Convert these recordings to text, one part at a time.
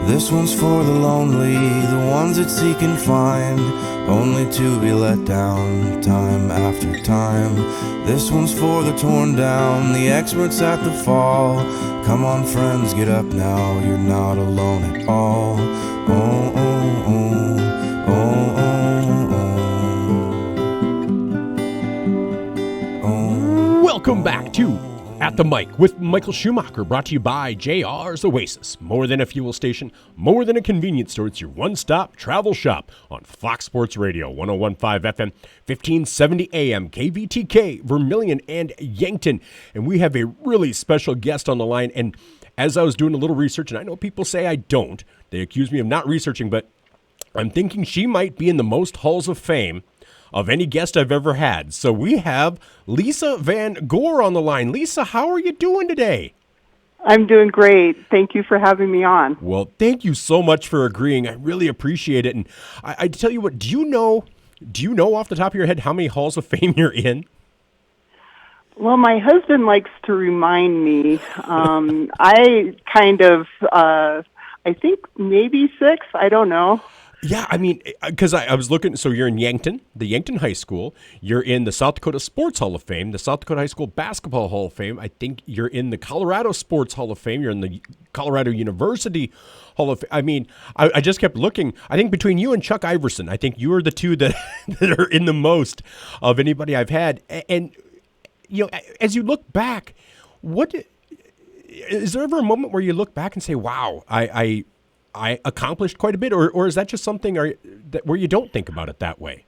This one's for the lonely, the ones that seek and find, only to be let down time after time. This one's for the torn down, the experts at the fall. Come on friends, get up now, you're not alone at all. Oh, oh, oh, oh, oh, oh. Welcome back to At the Mic with Michael Schumacher, brought to you by JR's Oasis. More than a fuel station, more than a convenience store. It's your one-stop travel shop on Fox Sports Radio, 101.5 FM, 1570 AM, KVTK, Vermilion and Yankton. And we have a really special guest on the line. And as I was doing a little research, and I know people say I don't, they accuse me of not researching, but I'm thinking she might be in the most halls of fame of any guest I've ever had. So we have Lisa Van Gore on the line. Lisa, how are you doing today? I'm doing great. Thank you for having me on. Well, thank you so much for agreeing. I really appreciate it. And I tell you what, do you know off the top of your head how many halls of fame you're in? Well, my husband likes to remind me. I kind of, I think maybe 6. I don't know. Yeah, I mean, because I was looking, so you're in Yankton, the Yankton High School. You're in the South Dakota Sports Hall of Fame, the South Dakota High School Basketball Hall of Fame. I think you're in the Colorado Sports Hall of Fame. You're in the Colorado University Hall of Fame. I mean, I just kept looking. I think between you and Chuck Iverson, I think you are the two that, that are in the most of anybody I've had. And, you know, as you look back, is there ever a moment where you look back and say, wow, I accomplished quite a bit, or is that just something where you don't think about it that way?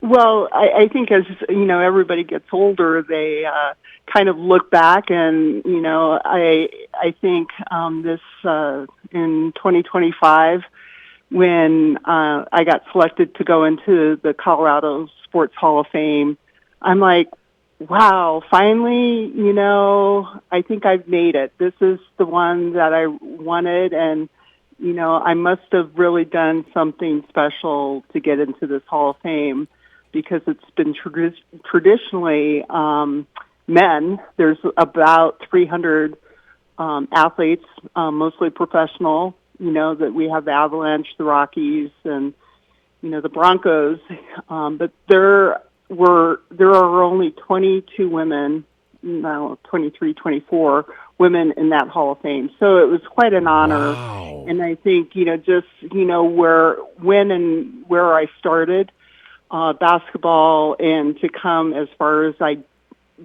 Well, I think as, you know, everybody gets older, they kind of look back and, you know, I think this in 2025, when I got selected to go into the Colorado Sports Hall of Fame, I'm like, wow, finally, you know, I think I've made it. This is the one that I wanted, and you know, I must have really done something special to get into this Hall of Fame, because it's been traditionally men. There's about 300 athletes, mostly professional, you know, that we have the Avalanche, the Rockies, and, you know, the Broncos. But there are only 22 women, no, 23, 24 women in that Hall of Fame. So it was quite an honor. Wow. And I think, you know, just, you know, when and where I started basketball, and to come as far as I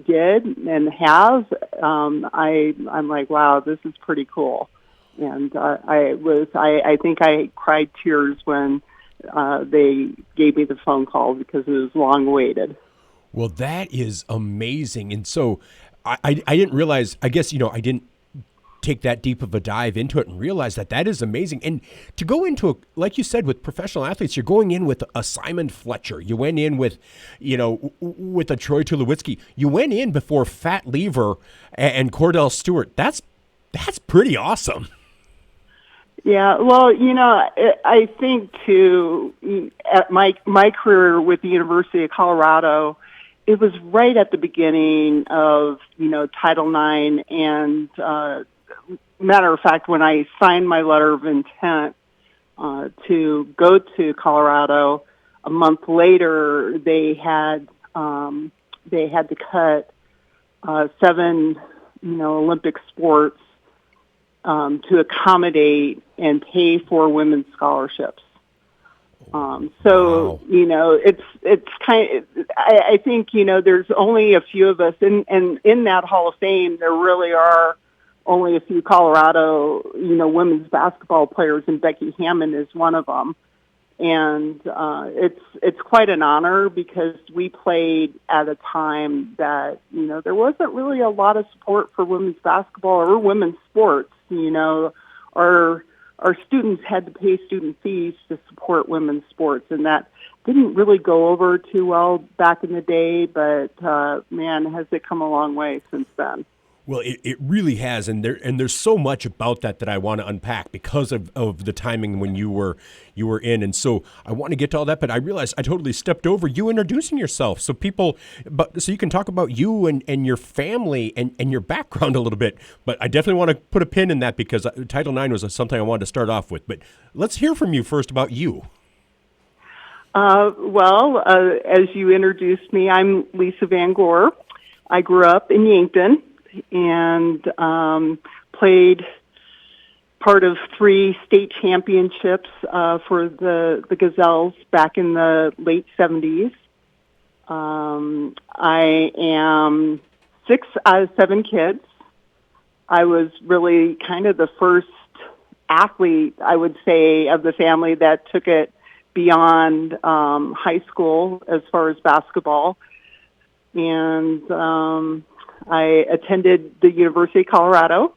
did and have, I'm like, wow, this is pretty cool. And I think I cried tears when they gave me the phone call, because it was long awaited. Well, that is amazing. And so I didn't realize, I guess, you know, I didn't take that deep of a dive into it and realize that is amazing. And to go into, like you said, with professional athletes, you're going in with a Simon Fletcher. You went in with, you know, with a Troy Tulowitzki. You went in before Fat Lever and Cordell Stewart. That's pretty awesome. Yeah, well, you know, I think too, at my career with the University of Colorado, it was right at the beginning of, you know, Title IX, and matter of fact, when I signed my letter of intent to go to Colorado, a month later they had to cut 7, you know, Olympic sports to accommodate and pay for women's scholarships. So, wow. You know, it's kind of, I think, you know, there's only a few of us, and in that Hall of Fame, there really are only a few Colorado, you know, women's basketball players, and Becky Hammond is one of them. And it's quite an honor, because we played at a time that, you know, there wasn't really a lot of support for women's basketball or women's sports. You know, our students had to pay student fees to support women's sports, and that didn't really go over too well back in the day, but man, has it come a long way since then. Well, it really has, and there's so much about that I want to unpack because of the timing when you were in, and so I want to get to all that. But I realized I totally stepped over you introducing yourself, so so you can talk about you and your family and your background a little bit. But I definitely want to put a pin in that because Title IX was something I wanted to start off with. But let's hear from you first about you. As you introduced me, I'm Lisa Van Gore. I grew up in Yankton and played part of 3 state championships for the Gazelles back in the late 70s. I am 6 out of 7 kids. I was really kind of the first athlete, I would say, of the family that took it beyond high school as far as basketball. And I attended the University of Colorado,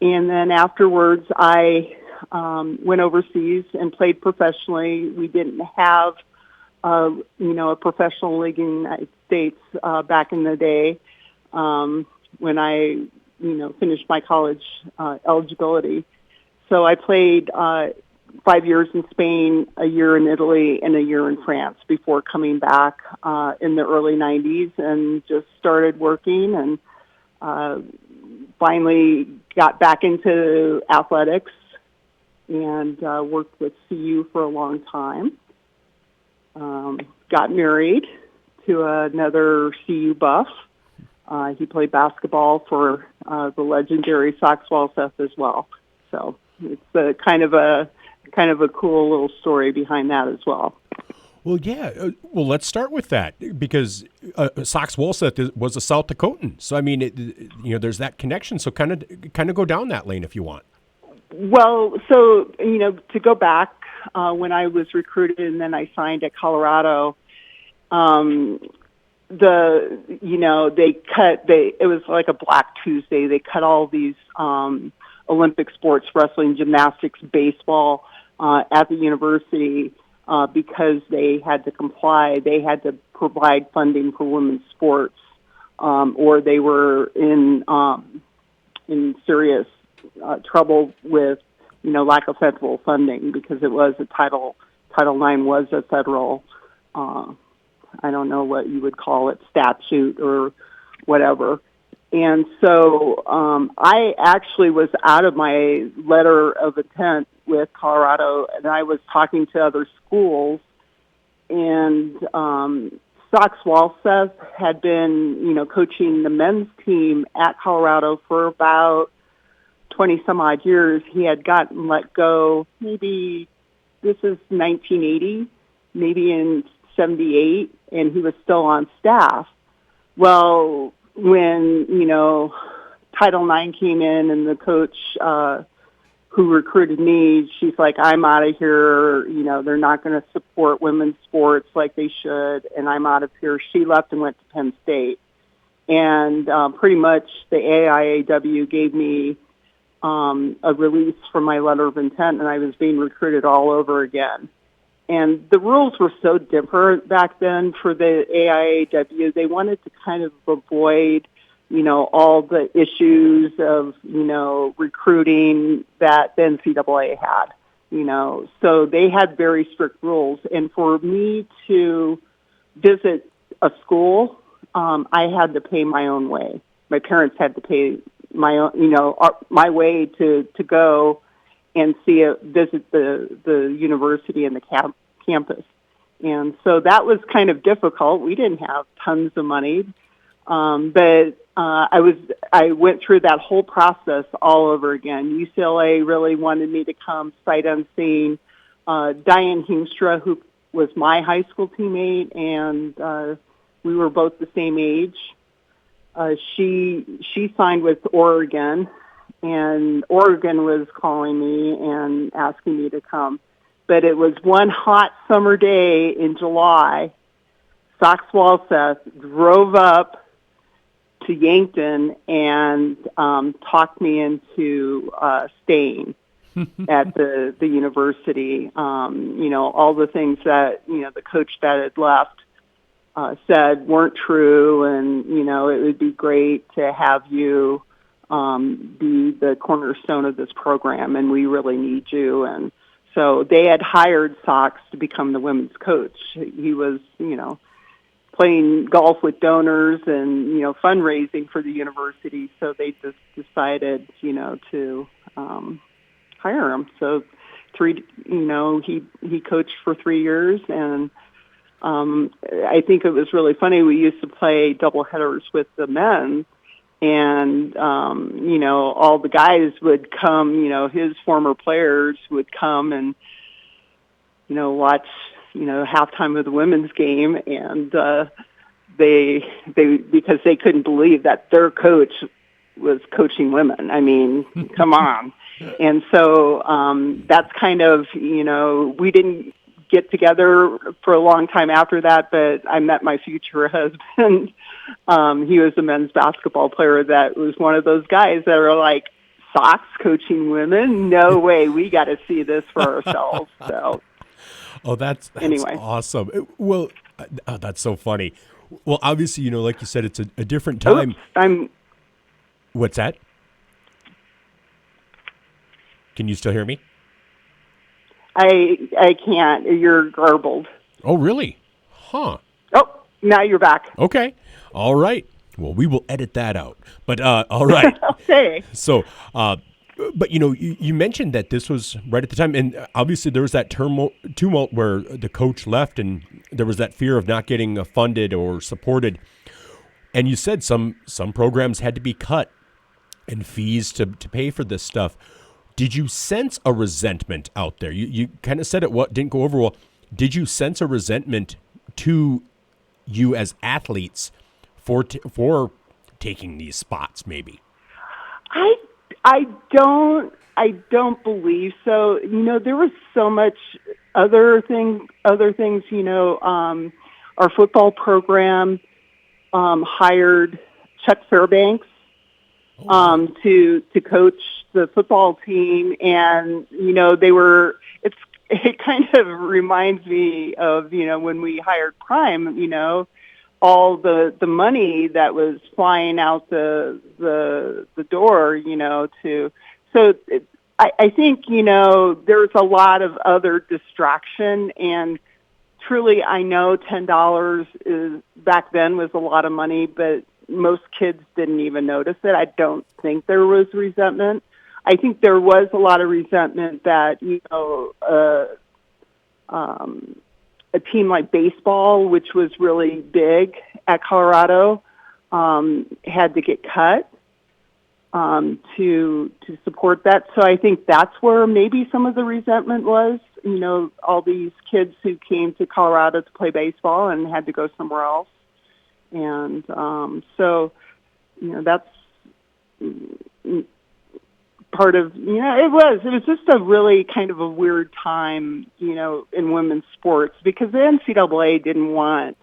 and then afterwards I went overseas and played professionally. We didn't have, a professional league in the United States back in the day when I, finished my college eligibility. So I played 5 years in Spain, a year in Italy, and a year in France before coming back in the early 90s and just started working and finally got back into athletics and worked with CU for a long time. Got married to another CU buff. He played basketball for the legendary Sox Walseth as well. So it's a kind of a cool little story behind that as well. Well, yeah. Well, let's start with that because Sox Walseth was a South Dakotan. So, I mean, there's that connection. So kind of go down that lane if you want. Well, so, to go back when I was recruited and then I signed at Colorado, it was like a Black Tuesday. They cut all these Olympic sports, wrestling, gymnastics, baseball, at the university because they had to comply. They had to provide funding for women's sports, or they were in serious trouble with lack of federal funding because it was Title IX was a federal I don't know what you would call it, statute or whatever. And so I actually was out of my letter of intent with Colorado, and I was talking to other schools. And Sox Walseth had been, coaching the men's team at Colorado for about 20-some-odd years. He had gotten let go, maybe this is 1980, maybe in 78, and he was still on staff. Well, when, Title IX came in and the coach who recruited me, she's like, I'm out of here. They're not going to support women's sports like they should, and I'm out of here. She left and went to Penn State. And pretty much the AIAW gave me a release from my letter of intent, and I was being recruited all over again. And the rules were so different back then for the AIAW. They wanted to kind of avoid, all the issues of, recruiting that the NCAA had, So they had very strict rules. And for me to visit a school, I had to pay my own way. My parents had to pay my own, my way to go and visit the university and the campus. And so that was kind of difficult. We didn't have tons of money, but I went through that whole process all over again. UCLA really wanted me to come sight unseen. Diane Heemstra, who was my high school teammate, and we were both the same age. She signed with Oregon, and Oregon was calling me and asking me to come. But it was one hot summer day in July. Sox Walseth drove up to Yankton and talked me into staying at the university. All the things that, the coach that had left said weren't true, and, it would be great to have you be the cornerstone of this program, and we really need you. And so they had hired Sox to become the women's coach. He was, playing golf with donors and, fundraising for the university. So they just decided, to hire him. So he coached for 3 years, and I think it was really funny. We used to play doubleheaders with the men, and, all the guys would come, his former players would come and, watch, halftime of the women's game, and they because they couldn't believe that their coach was coaching women. I mean, come on. And so that's kind of, we didn't get together for a long time after that, but I met my future husband. He was a men's basketball player that was one of those guys that are like, Sox coaching women? No way. We got to see this for ourselves. So, that's anyway. Awesome. Well, that's so funny. Well, obviously, like you said, it's a different time. Oops, What's that? Can you still hear me? I can't. You're garbled. Oh, really? Huh. Oh, now you're back. Okay. All right. Well, we will edit that out. But all right. Okay. So, but you mentioned that this was right at the time, and obviously there was that tumult where the coach left, and there was that fear of not getting funded or supported. And you said some programs had to be cut and fees to pay for this stuff. Did you sense a resentment out there? You kind of said it didn't go over well. Did you sense a resentment to you as athletes for taking these spots? Maybe. I don't believe so. There was so much other things. Our football program hired Chuck Fairbanks to coach the football team, and it kind of reminds me of when we hired Prime, all the money that was flying out the door, I think there's a lot of other distraction, and truly I know $10 is back then was a lot of money, but most kids didn't even notice it. I don't think there was resentment. I think there was a lot of resentment that, a team like baseball, which was really big at Colorado, had to get cut to support that. So I think that's where maybe some of the resentment was, all these kids who came to Colorado to play baseball and had to go somewhere else. And so, that's part of, it was just a really kind of a weird time, in women's sports, because the NCAA didn't want,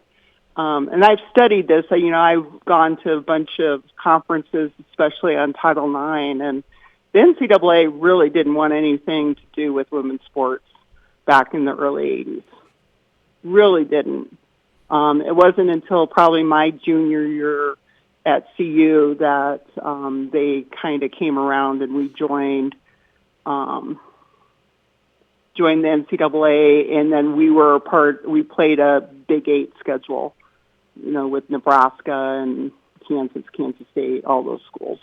and I've studied this, I've gone to a bunch of conferences, especially on Title IX, and the NCAA really didn't want anything to do with women's sports back in the early 80s. Really didn't. It wasn't until probably my junior year at CU that they kind of came around and we joined the NCAA, and then we played a Big 8 schedule, with Nebraska and Kansas State, all those schools.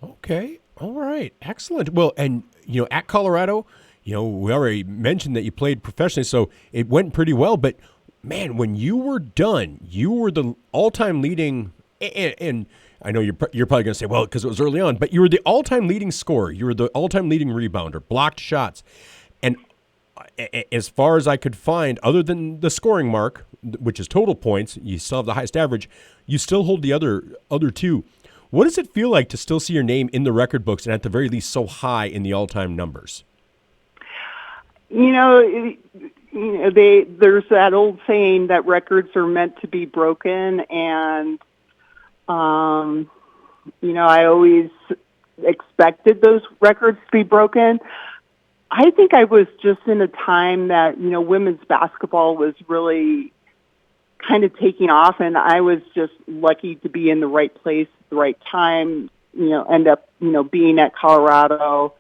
Okay. All right. Excellent. Well, and, at Colorado, we already mentioned that you played professionally, so it went pretty well, but man, when you were done, you were the all-time leading, and I know you're probably going to say, well, because it was early on, but you were the all-time leading scorer. You were the all-time leading rebounder, blocked shots. And as far as I could find, other than the scoring mark, which is total points, you still have the highest average, you still hold the other two. What does it feel like to still see your name in the record books and at the very least so high in the all-time numbers? There's that old saying that records are meant to be broken, and I always expected those records to be broken. I think I was just in a time that women's basketball was really kind of taking off, and I was just lucky to be in the right place at the right time end up, being at Colorado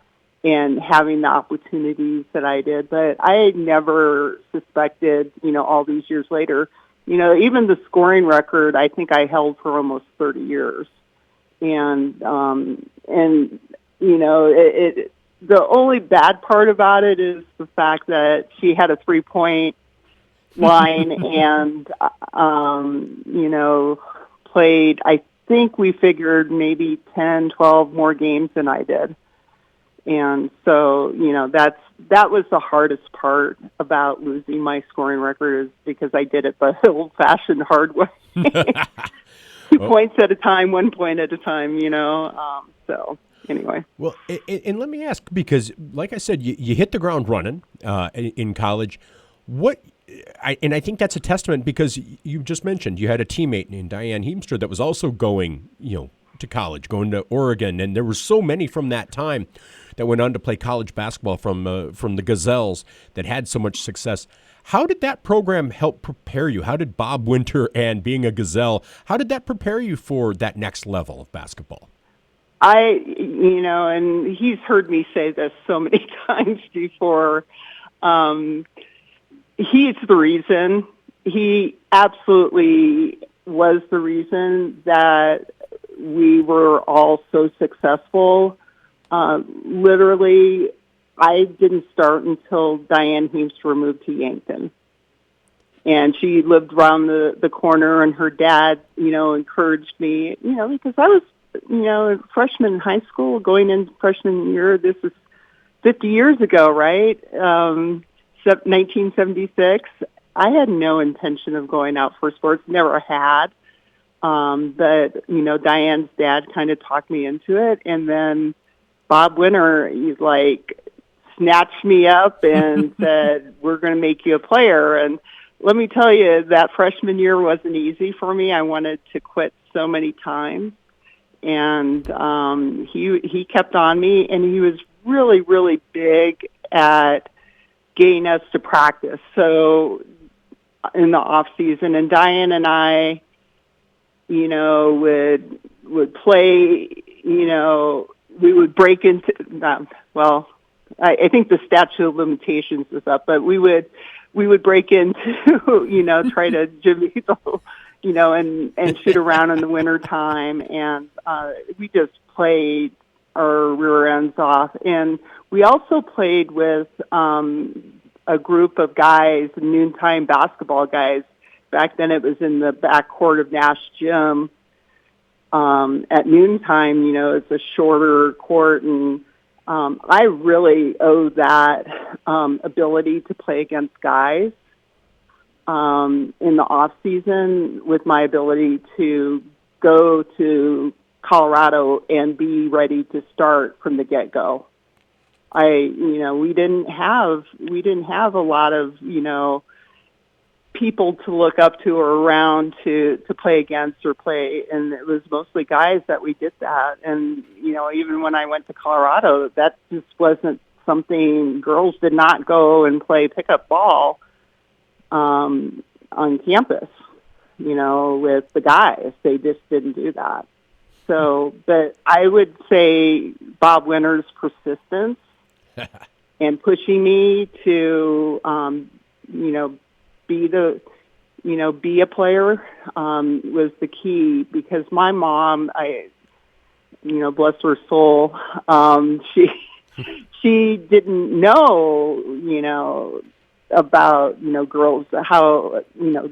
and having the opportunities that I did. But I never suspected, all these years later, even the scoring record, I think I held for almost 30 years. And the only bad part about it is the fact that she had a 3-point line and, played, I think we figured maybe 10, 12 more games than I did. And so, that was the hardest part about losing my scoring record, is because I did it the old-fashioned hard way. 2 points at a time, 1 point at a time, so anyway. Well, and let me ask, because like I said, you hit the ground running in college. I think that's a testament, because you just mentioned you had a teammate named Diane Heemstra that was also going, to college, going to Oregon, and there were so many from that time that went on to play college basketball from the Gazelles that had so much success. How did that program help prepare you? How did Bob Winter and being a Gazelle, how did that prepare you for that next level of basketball? And he's heard me say this so many times before. He's the reason. He absolutely was the reason that we were all so successful. Literally, I didn't start until Diane Heemstra moved to Yankton. And she lived around the corner, and her dad, encouraged me, because I was, a freshman in high school, going into freshman year. This is 50 years ago, right? 1976. I had no intention of going out for sports, never had. But, Diane's dad kind of talked me into it. And then Bob Winter, he's like, snatched me up and said, we're going to make you a player. And let me tell you, that freshman year wasn't easy for me. I wanted to quit so many times. And he kept on me, and he was really, really big at getting us to practice. So in the off season, and Diane and I, would play, we would break into, I think the statute of limitations is up, but we would break into, try to jimmy and shoot around in the winter time. And we just played our rear ends off. And we also played with a group of guys, noontime basketball guys. Back then it was in the back court of Nash Gym. At noontime, it's a shorter court, and I really owe that ability to play against guys in the off season, with my ability to go to Colorado and be ready to start from the get-go. We didn't have a lot of, people to look up to or around to play against or play. And it was mostly guys that we did that. And, even when I went to Colorado, that just wasn't something. Girls did not go and play pickup ball on campus, with the guys. They just didn't do that. So, but I would say Bob Winter's persistence and pushing me to, be a player was the key, because my mom, bless her soul, she didn't know, about, girls, how,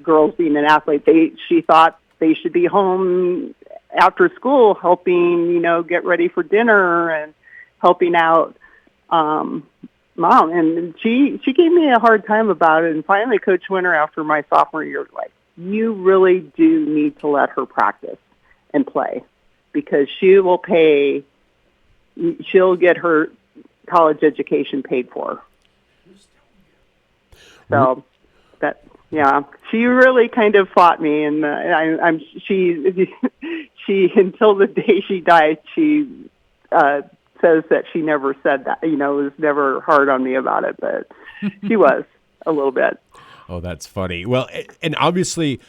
girls being an athlete. She thought they should be home after school helping, get ready for dinner and helping out Mom. And she gave me a hard time about it. And finally, Coach Winter, after my sophomore year, was like, you really do need to let her practice and play, because she'll get her college education paid for. So she really kind of fought me, and she until the day she died, she says that she never said that, was never hard on me about it, but she was a little bit. Oh, that's funny. Well, and obviously,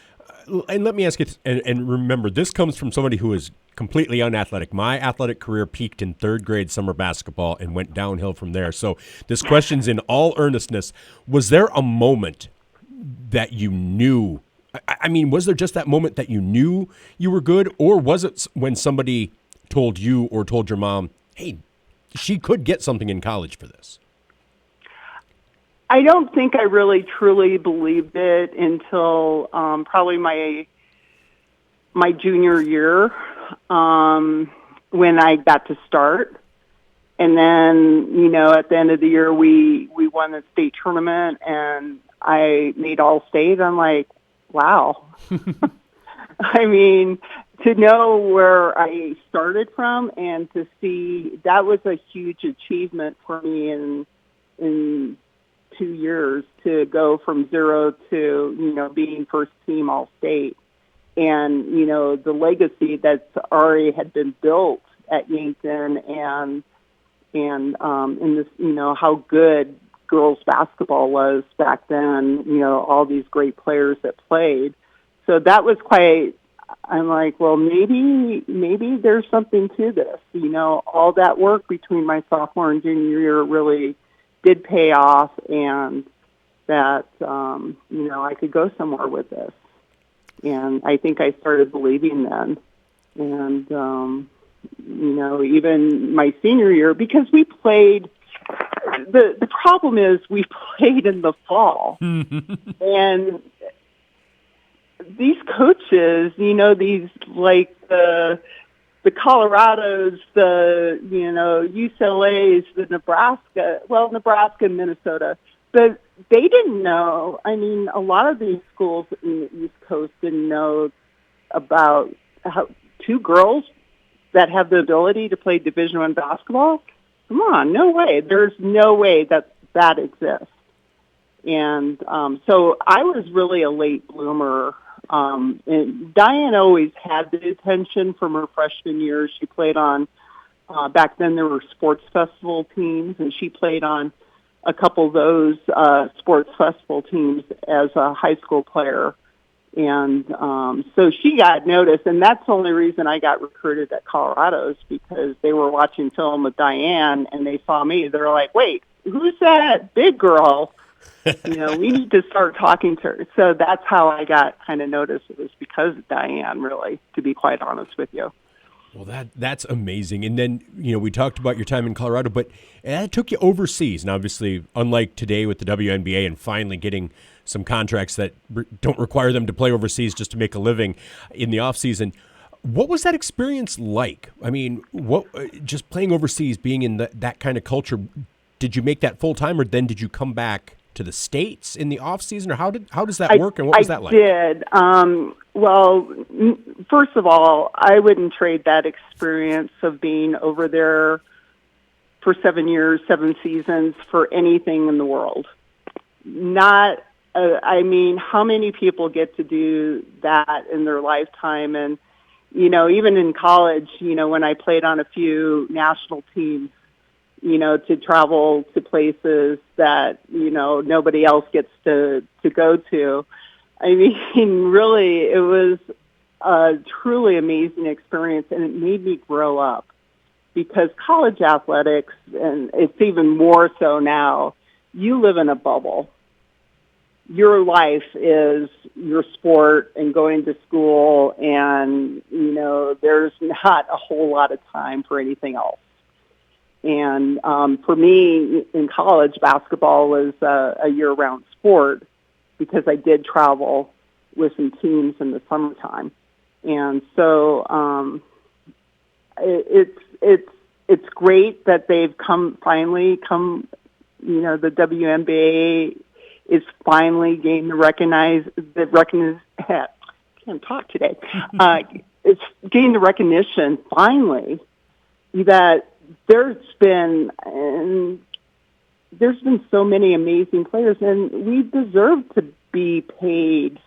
and let me ask you, and remember, this comes from somebody who has completely unathletic. My athletic career peaked in third grade summer basketball and went downhill from there. So this question's in all earnestness. Was there a moment that you knew? I mean, was there just that moment that you knew you were good, or was it when somebody told you or told your mom, hey, she could get something in college for this? I don't think I really truly believed it until probably my junior year, when I got to start. And then, at the end of the year, we won the state tournament, and I made All-State. I'm like, wow. I mean, to know where I started from and to see, that was a huge achievement for me in 2 years, to go from zero to, being first team All-State. And, the legacy that's already had been built at Yankton, and in this, how good girls basketball was back then, all these great players that played. So that was quite, I'm like, well, maybe there's something to this. All that work between my sophomore and junior year really did pay off, and that, I could go somewhere with this. And I think I started believing then. And, even my senior year, because we played, the problem is we played in the fall. And these coaches, these, like, the Colorados, the, UCLA's, the Nebraska and Minnesota, but they didn't know. I mean, a lot of these schools in the East Coast didn't know about how two girls that have the ability to play Division I basketball. Come on, no way. There's no way that exists. And so I was really a late bloomer. And Diane always had the attention from her freshman year. She played on, back then there were sports festival teams, and she played on a couple of those sports festival teams as a high school player. And so she got noticed, and that's the only reason I got recruited at Colorado's, because they were watching film with Diane, and they saw me. They're like, wait, who's that big girl? We need to start talking to her. So that's how I got kind of noticed. It was because of Diane, really, to be quite honest with you. Well, that's amazing. And then, we talked about your time in Colorado, but it took you overseas. And obviously, unlike today with the WNBA and finally getting some contracts that don't require them to play overseas just to make a living in the offseason, what was that experience like? I mean, just playing overseas, being in that kind of culture, did you make that full time, or then did you come back to the States in the off season, or how does that work, and what was that like? I did. Well, first of all, I wouldn't trade that experience of being over there for 7 years, 7 seasons for anything in the world. Not, I mean, how many people get to do that in their lifetime? And, even in college, when I played on a few national teams, to travel to places that, nobody else gets to go to. I mean, really, it was a truly amazing experience, and it made me grow up, because college athletics, and it's even more so now, you live in a bubble. Your life is your sport and going to school, and, there's not a whole lot of time for anything else. And for me, in college, basketball was a year-round sport, because I did travel with some teams in the summertime. And so it's great that they've finally come, the WNBA is finally gained can't talk today. It's gained the recognition, finally, that there's been so many amazing players, and we deserve to be paid,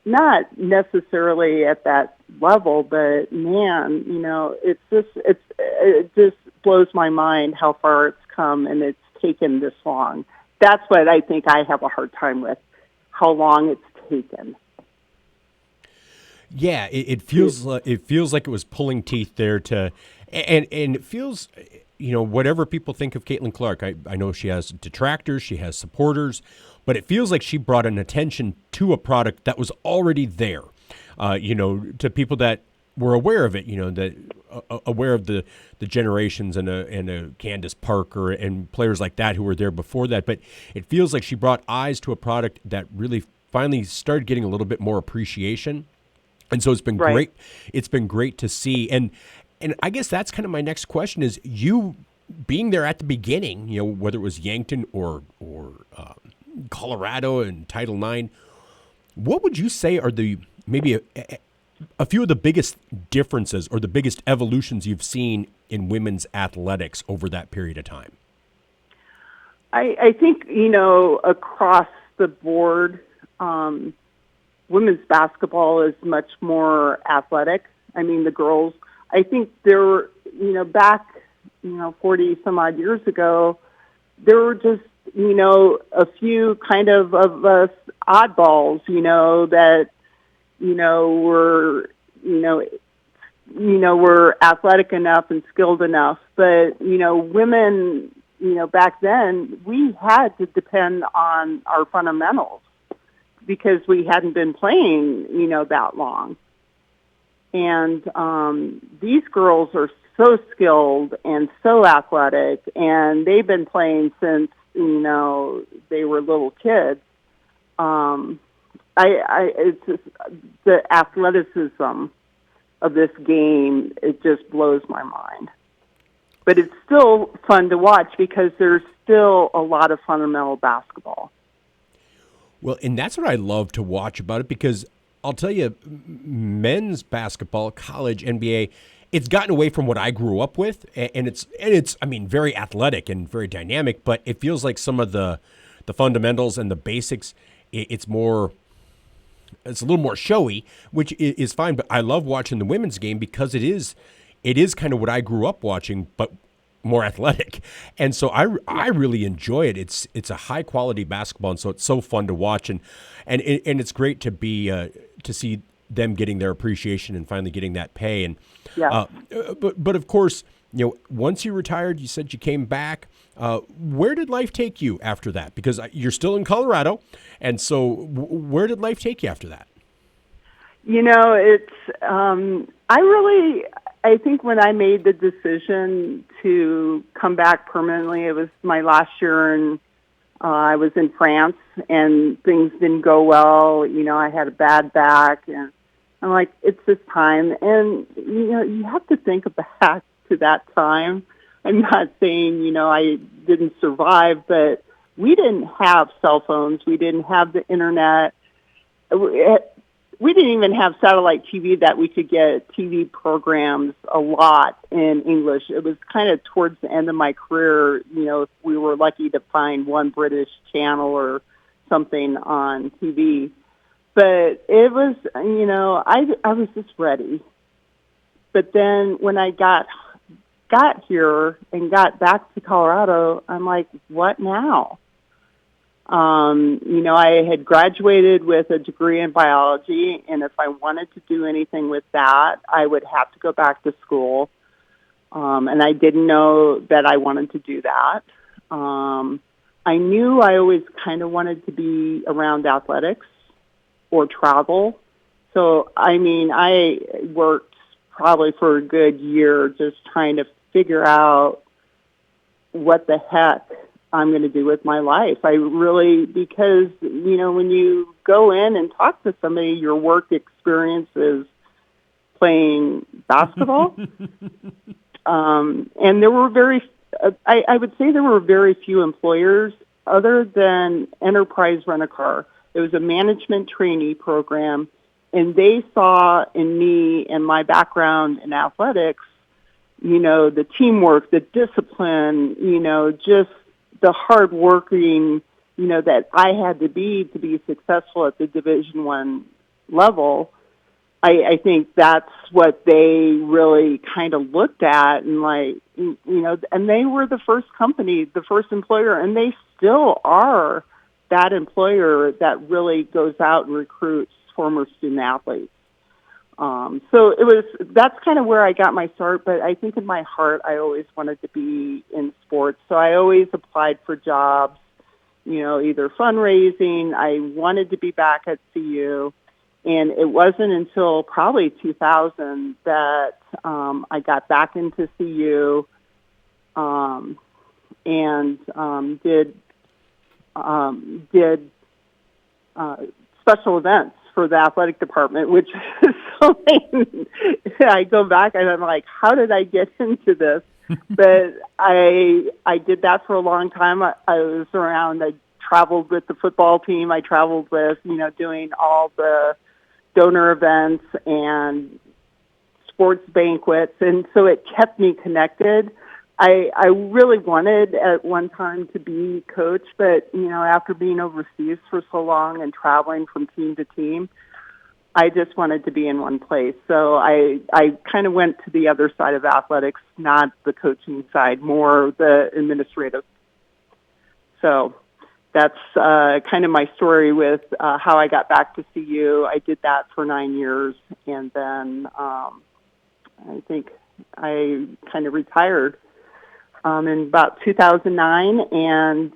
not necessarily at that level, but man, it just blows my mind how far it's come, and it's taken this long. That's what I think I have a hard time with, how long it's taken. Yeah, it feels like it was pulling teeth there and it feels, whatever people think of Caitlin Clark, I know she has detractors, she has supporters, but it feels like she brought an attention to a product that was already there, to people that were aware of it, that aware of the generations and a Candace Parker and players like that who were there before that. But it feels like she brought eyes to a product that really finally started getting a little bit more appreciation. And so it's been Right. great. It's been great to see. And I guess that's kind of my next question is you being there at the beginning, whether it was Yankton or Colorado and Title IX, what would you say are maybe a few of the biggest differences or the biggest evolutions you've seen in women's athletics over that period of time? I think, across the board, women's basketball is much more athletic. I mean, the girls, I think there were, back, 40 some odd years ago, there were just, a few kind of us oddballs, that, were athletic enough and skilled enough. But, women, back then, we had to depend on our fundamentals because we hadn't been playing, that long. And these girls are so skilled and so athletic, and they've been playing since, they were little kids. It's just the athleticism of this game, it just blows my mind. But it's still fun to watch because there's still a lot of fundamental basketball. Well, and that's what I love to watch about it because I'll tell you, men's basketball, college, NBA, it's gotten away from what I grew up with, and it's I mean, very athletic and very dynamic, but it feels like some of the fundamentals and the basics, it's a little more showy, which is fine. But I love watching the women's game because it is kind of what I grew up watching, but more athletic. And so I really enjoy it. It's a high quality basketball, and so it's so fun to watch, and it's great to be to see them getting their appreciation and finally getting that pay. And Yeah. but of course, once you retired, you said you came back. Where did life take you after that? Because you're still in Colorado, and so where did life take you after that? It's I think when I made the decision to come back permanently, it was my last year, and I was in France, and things didn't go well. I had a bad back, and I'm like, it's this time. And, you have to think back to that time. I'm not saying, I didn't survive, but we didn't have cell phones. We didn't have the internet. We didn't even have satellite TV that we could get TV programs a lot in English. It was kind of towards the end of my career, if we were lucky to find one British channel or something on TV. But it was, I was just ready. But then when I got here and got back to Colorado, I'm like, what now? I had graduated with a degree in biology, and if I wanted to do anything with that, I would have to go back to school. And I didn't know that I wanted to do that. I knew I always kind of wanted to be around athletics or travel. So, I worked probably for a good year just trying to figure out what the heck I'm going to do with my life. Because, when you go in and talk to somebody, your work experience is playing basketball. And there were I would say there were very few employers other than Enterprise Rent-A-Car. It was a management trainee program, and they saw in me and my background in athletics, the teamwork, the discipline, just the hard working, that I had to be successful at the Division I level. I think that's what they really kind of looked at, and and they were the first company, the first employer, and they still are that employer that really goes out and recruits former student athletes. So that's kind of where I got my start, but I think in my heart I always wanted to be in sports. So I always applied for jobs, either fundraising. I wanted to be back at CU, and it wasn't until probably 2000 that I got back into CU and did special events for the athletic department, which is something I go back and I'm like, how did I get into this? But I did that for a long time. I was around. I traveled with the football team. I traveled with, doing all the donor events and sports banquets. And so it kept me connected. I really wanted at one time to be coach, but, after being overseas for so long and traveling from team to team, I just wanted to be in one place. So I kind of went to the other side of athletics, not the coaching side, more the administrative. So that's kind of my story with how I got back to CU. I did that for 9 years, and then I think I kind of retired in about 2009, and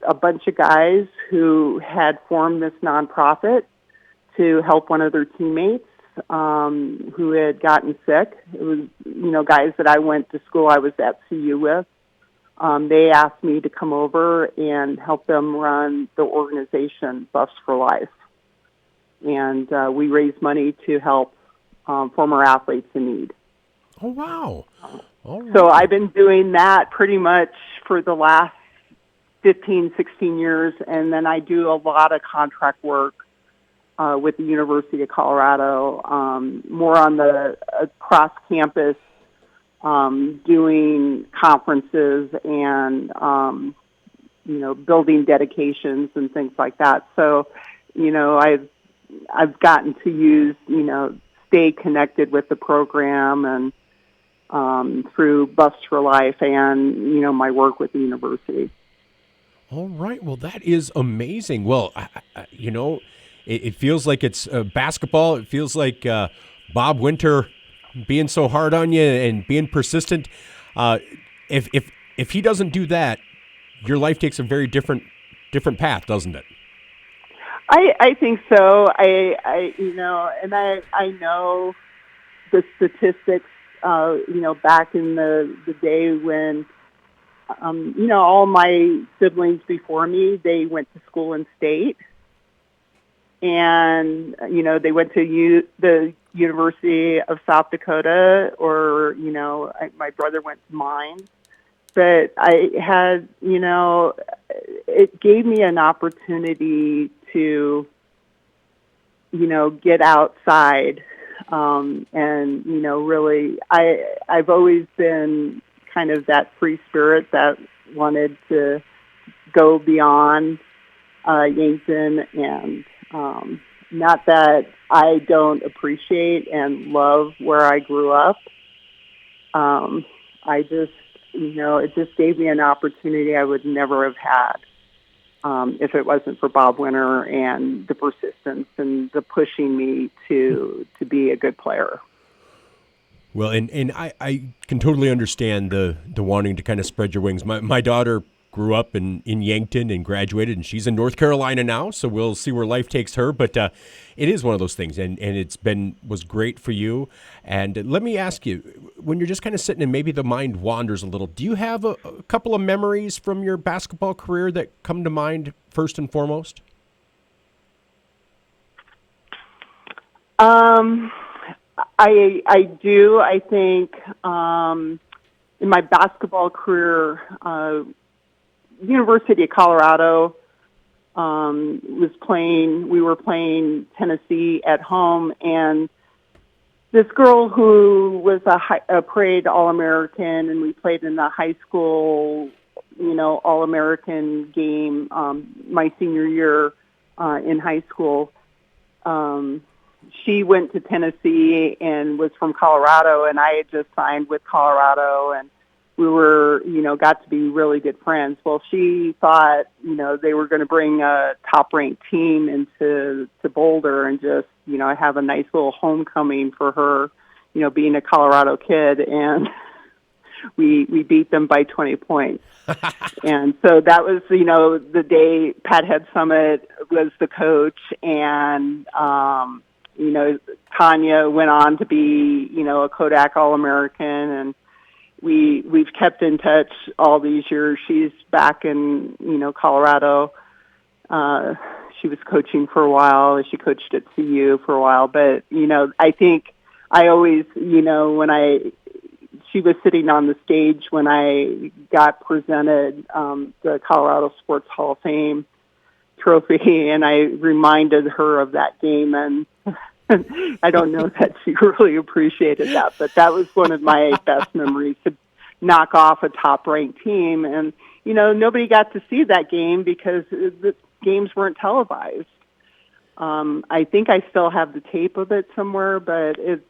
a bunch of guys who had formed this nonprofit to help one of their teammates who had gotten sick. It was, guys that I went to school, I was at CU with. They asked me to come over and help them run the organization, Buffs for Life. And we raised money to help former athletes in need. Oh, wow. Right. So I've been doing that pretty much for the last 15, 16 years, and then I do a lot of contract work with the University of Colorado, more on the cross-campus, doing conferences and, building dedications and things like that. So, I've gotten to use, stay connected with the program and through Buffs for Life and, my work with the university. All right. Well, that is amazing. Well, it feels like it's basketball. It feels like Bob Winter being so hard on you and being persistent. If he doesn't do that, your life takes a very different path, doesn't it? I think so. I know the statistics. Back in the day when, all my siblings before me, they went to school in state. And, they went to the University of South Dakota, or, my brother went to mine. But I had, it gave me an opportunity to, get outside. And, really, I've always been kind of that free spirit that wanted to go beyond Yankton, and not that I don't appreciate and love where I grew up. I just, it just gave me an opportunity I would never have had if it wasn't for Bob Winter and the persistence and the pushing me to be a good player. Well, and I can totally understand the wanting to kind of spread your wings. My daughter grew up in Yankton and graduated, and she's in North Carolina now, so we'll see where life takes her. But it is one of those things, and was great for you. And let me ask you, when you're just kind of sitting and maybe the mind wanders a little, do you have a couple of memories from your basketball career that come to mind first and foremost? I do. I think in my basketball career, University of Colorado we were playing Tennessee at home, and this girl who was a parade All-American, and we played in the high school, All-American game my senior year in high school. She went to Tennessee and was from Colorado, and I had just signed with Colorado, and we were, got to be really good friends. Well, she thought, they were going to bring a top-ranked team into Boulder and just, have a nice little homecoming for her, being a Colorado kid. And we beat them by 20 points. And so that was, the day Pat Head Summit was the coach, and, Tanya went on to be, a Kodak All-American, and we've kept in touch all these years. She's back in, Colorado. She was coaching for a while. She coached at CU for a while. But, I think I always, she was sitting on the stage when I got presented the Colorado Sports Hall of Fame trophy, and I reminded her of that game, and I don't know that she really appreciated that, but that was one of my best memories, to knock off a top-ranked team. And, nobody got to see that game because the games weren't televised. I think I still have the tape of it somewhere, but it's,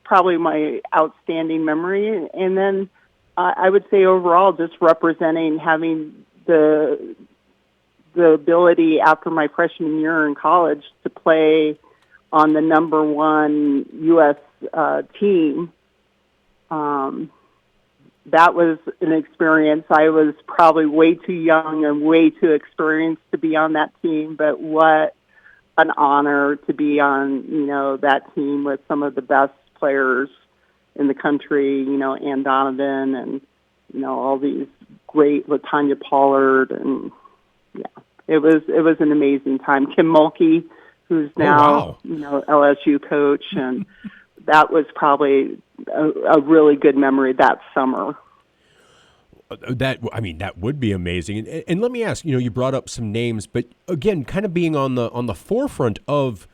probably my outstanding memory. And then I would say overall, just representing, having the ability after my freshman year in college to play on the number one U.S. Team. That was an experience. I was probably way too young and way too experienced to be on that team, but what an honor to be on, that team with some of the best players in the country, Ann Donovan and, all these great LaTanya Pollard. And yeah, it was an amazing time. Kim Mulkey, who's now, LSU coach, and that was probably a really good memory that summer. That would be amazing. And let me ask, you brought up some names, but again, kind of being on the forefront of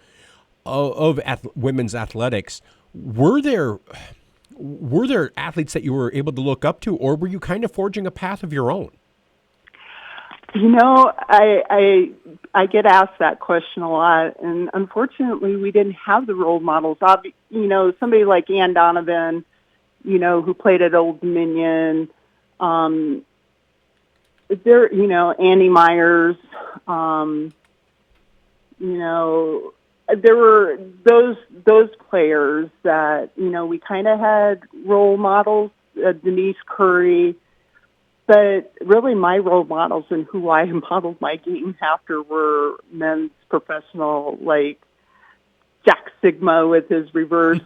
women's athletics, were there athletes that you were able to look up to, or were you kind of forging a path of your own? I get asked that question a lot, and unfortunately, we didn't have the role models. Somebody like Ann Donovan, who played at Old Dominion. Annie Myers. There were those players that we kind of had role models. Denise Curry. But really my role models and who I modeled my game after were men's professional, like Jack Sigma with his reverse,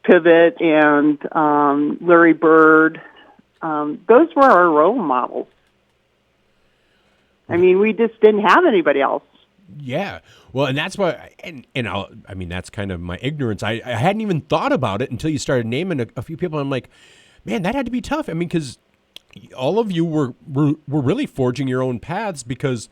pivot, and Larry Bird. Those were our role models. I mean, we just didn't have anybody else. Yeah. Well, and that's why, that's kind of my ignorance. I hadn't even thought about it until you started naming a few people. I'm like, man, that had to be tough. I mean, because all of you were really forging your own paths, because,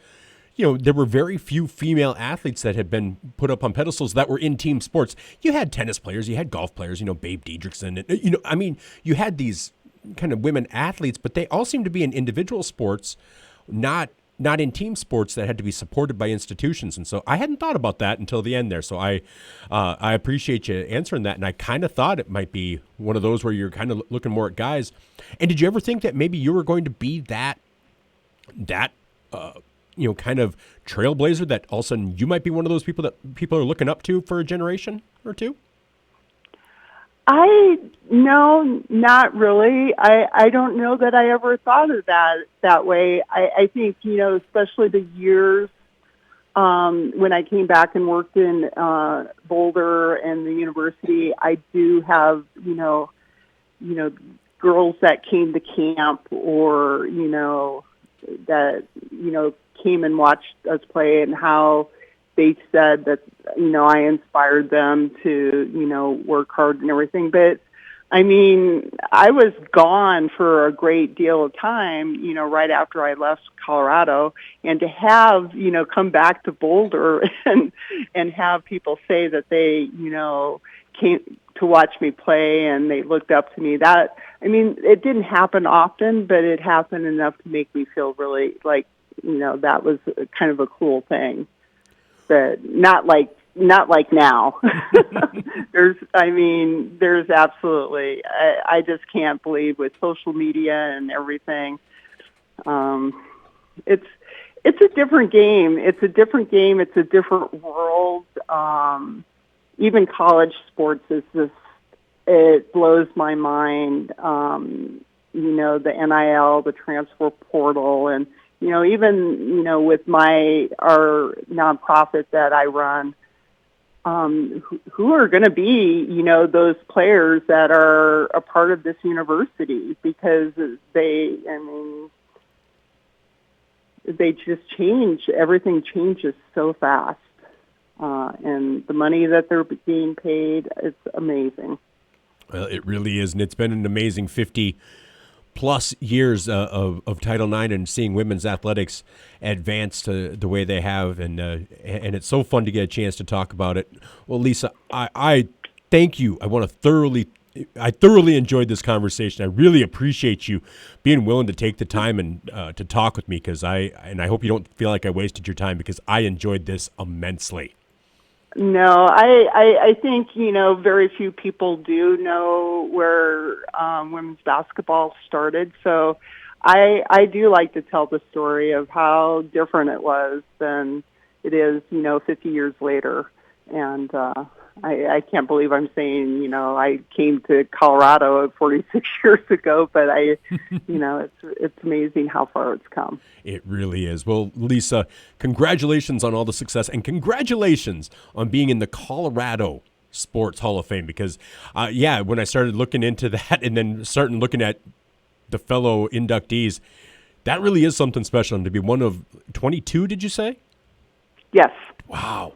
there were very few female athletes that had been put up on pedestals that were in team sports. You had tennis players, you had golf players, Babe Diedrichson, you had these kind of women athletes, but they all seemed to be in individual sports, not in team sports that had to be supported by institutions. And so I hadn't thought about that until the end there. So I appreciate you answering that. And I kind of thought it might be one of those where you're kind of looking more at guys. And did you ever think that maybe you were going to be that kind of trailblazer, that all of a sudden you might be one of those people that people are looking up to for a generation or two? No, not really. I don't know that I ever thought of that way. I think, especially the years when I came back and worked in Boulder and the university, I do have, girls that came to camp, or, that, came and watched us play, and how they said that, I inspired them to, work hard and everything. But, I mean, I was gone for a great deal of time, right after I left Colorado. And to have, come back to Boulder and have people say that they, came to watch me play and they looked up to me, it didn't happen often, but it happened enough to make me feel really like, that was kind of a cool thing. But not like not like now. There's absolutely, I just can't believe with social media and everything. It's a different game. It's a different game. It's a different world. Even college sports is just, it blows my mind. The NIL, the transfer portal, and, even, with our nonprofit that I run, who are going to be, those players that are a part of this university, because they just change. Everything changes so fast. And the money that they're being paid, it's amazing. Well, it really is. And it's been an amazing 50-plus years of Title IX and seeing women's athletics advance to the way they have. And it's so fun to get a chance to talk about it. Well, Lisa, I thank you. I thoroughly enjoyed this conversation. I really appreciate you being willing to take the time and to talk with me, because I hope you don't feel like I wasted your time, because I enjoyed this immensely. No, I think, very few people do know where women's basketball started. So I do like to tell the story of how different it was than it is, 50 years later. And I can't believe I'm saying, I came to Colorado 46 years ago, but it's amazing how far it's come. It really is. Well, Lisa, congratulations on all the success, and congratulations on being in the Colorado Sports Hall of Fame, because, when I started looking into that and then starting looking at the fellow inductees, that really is something special. And to be one of 22, did you say? Yes. Wow.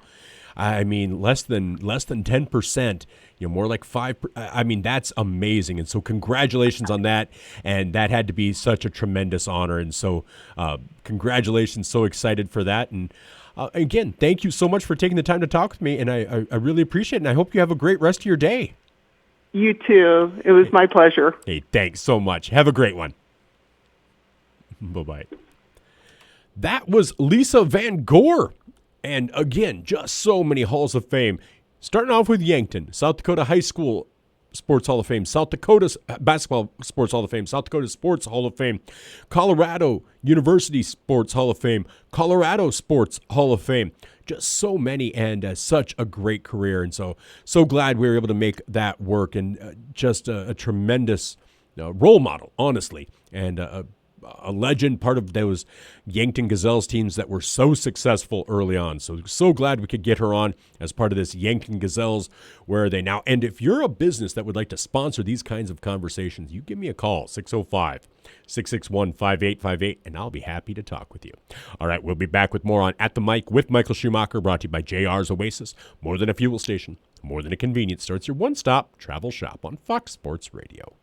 I mean, less than 10%, more like 5%. I mean, that's amazing. And so congratulations on that. And that had to be such a tremendous honor. And so congratulations. So excited for that. And again, thank you so much for taking the time to talk with me. And I really appreciate it. And I hope you have a great rest of your day. You too. It was my pleasure. Hey, thanks so much. Have a great one. Bye-bye. That was Lisa Van Gore. And again, just so many halls of fame. Starting off with Yankton, South Dakota High School Sports Hall of Fame, South Dakota Basketball Sports Hall of Fame, South Dakota Sports Hall of Fame, Colorado University Sports Hall of Fame, Colorado Sports Hall of Fame. Just so many, and such a great career. And so glad we were able to make that work, and just a tremendous role model, honestly, and a legend, part of those Yankton Gazelles teams that were so successful early on. So glad we could get her on as part of this Yankton Gazelles, where they now. And if you're a business that would like to sponsor these kinds of conversations, you give me a call, 605-661-5858, and I'll be happy to talk with you. All right, we'll be back with more on At the Mic with Michael Schumacher, brought to you by JR's Oasis. More than a fuel station, more than a convenience store. It's your one-stop travel shop on Fox Sports Radio.